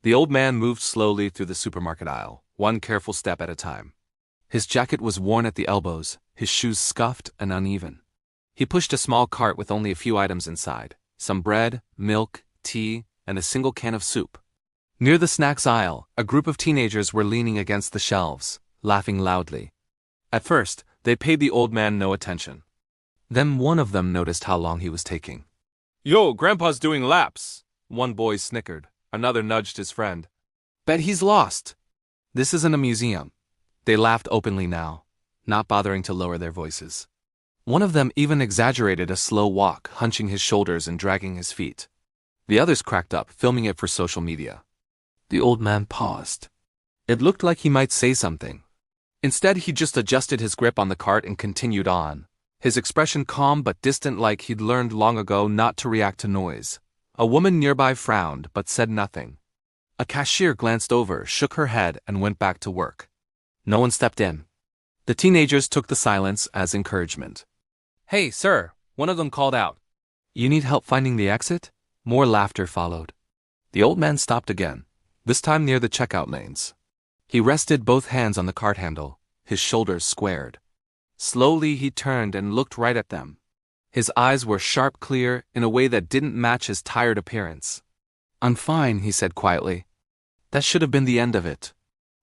The old man moved slowly through the supermarket aisle, one careful step at a time. His jacket was worn at the elbows, his shoes scuffed and uneven. He pushed a small cart with only a few items inside, some bread, milk, tea, and a single can of soup. Near the snacks aisle, a group of teenagers were leaning against the shelves, laughing loudly. At first, they paid the old man no attention. Then one of them noticed how long he was taking. "Yo, Grandpa's doing laps!" One boy snickered, another nudged his friend. "Bet he's lost!" "This isn't a museum." They laughed openly now, not bothering to lower their voices. One of them even exaggerated a slow walk, hunching his shoulders and dragging his feet. The others cracked up, filming it for social media. The old man paused. It looked like he might say something. Instead, he just adjusted his grip on the cart and continued on, his expression calm but distant, like he'd learned long ago not to react to noise. A woman nearby frowned but said nothing. A cashier glanced over, shook her head, and went back to work. No one stepped in. The teenagers took the silence as encouragement. "Hey, sir," one of them called out. "You need help finding the exit?" More laughter followed. The old man stopped again, this time near the checkout lanes. He rested both hands on the cart handle, his shoulders squared. Slowly he turned and looked right at them. His eyes were sharp, clear, in a way that didn't match his tired appearance. "I'm fine," he said quietly. That should have been the end of it.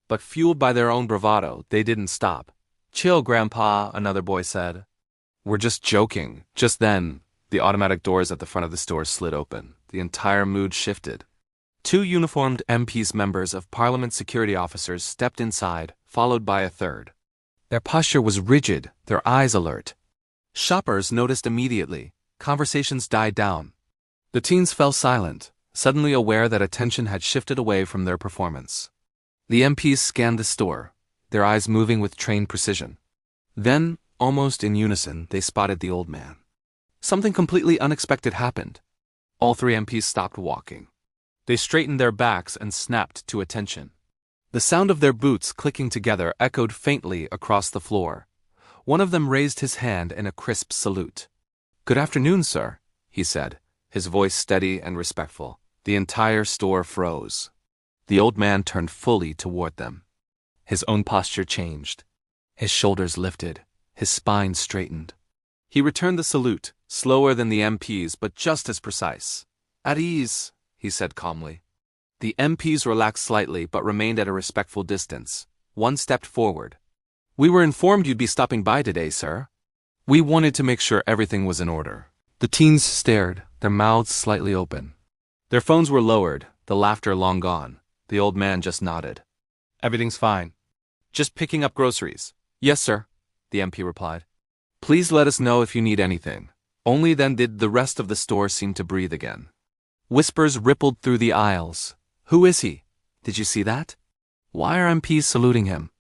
But fueled by their own bravado, they didn't stop. "Chill, Grandpa," another boy said. "We're just joking." Just then, the automatic doors at the front of the store slid open. The entire mood shifted. Two uniformed MPs, members of Parliament security officers, stepped inside, followed by a third. Their posture was rigid, their eyes alert. Shoppers noticed immediately. Conversations died down. The teens fell silent, suddenly aware that attention had shifted away from their performance. The MPs scanned the store, their eyes moving with trained precision. Then, almost in unison, they spotted the old man. Something completely unexpected happened. All three MPs stopped walking. They straightened their backs and snapped to attention. The sound of their boots clicking together echoed faintly across the floor. One of them raised his hand in a crisp salute. "Good afternoon, sir," he said, his voice steady and respectful. The entire store froze. The old man turned fully toward them. His own posture changed. His shoulders lifted, his spine straightened. He returned the salute, slower than the MPs but just as precise. "At ease," he said calmly. The MPs relaxed slightly but remained at a respectful distance. One stepped forward. "We were informed you'd be stopping by today, sir. We wanted to make sure everything was in order." The teens stared, their mouths slightly open. Their phones were lowered, the laughter long gone. The old man just nodded. "Everything's fine. Just picking up groceries." "Yes, sir," the MP replied. "Please let us know if you need anything." Only then did the rest of the store seem to breathe again. Whispers rippled through the aisles. "Who is he? Did you see that? Why are MPs saluting him?"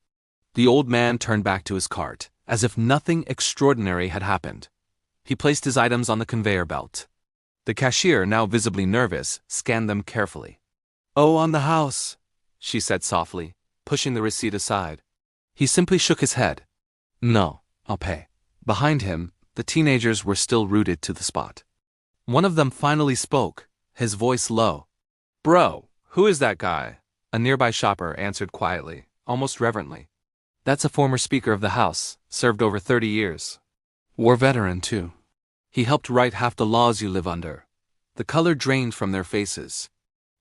The old man turned back to his cart, as if nothing extraordinary had happened. He placed his items on the conveyor belt. The cashier, now visibly nervous, scanned them carefully. "Oh, on the house," she said softly, pushing the receipt aside. He simply shook his head. "No, I'll pay." Behind him, the teenagers were still rooted to the spot. One of them finally spoke, his voice low. "Bro, who is that guy?" A nearby shopper answered quietly, almost reverently. "That's a former Speaker of the House, served over 30 years. War veteran, too. He helped write half the laws you live under." The color drained from their faces.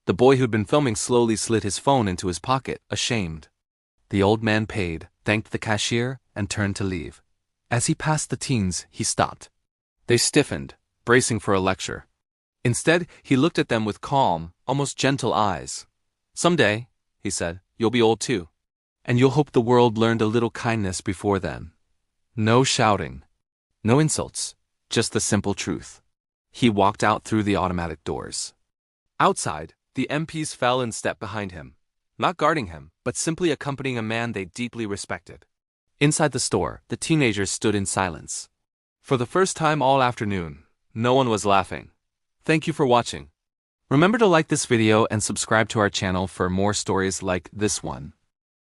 The boy who'd been filming slowly slid his phone into his pocket, ashamed. The old man paid, thanked the cashier, and turned to leave. As he passed the teens, he stopped. They stiffened, bracing for a lecture. Instead, he looked at them with calm, almost gentle eyes. "Someday," he said, "you'll be old too. And you'll hope the world learned a little kindness before then. No shouting. No insults. Just the simple truth." He walked out through the automatic doors. Outside, the MPs fell in step behind him, not guarding him, but simply accompanying a man they deeply respected. Inside the store, the teenagers stood in silence. For the first time all afternoon, no one was laughing. Thank you for watching. Remember to like this video and subscribe to our channel for more stories like this one.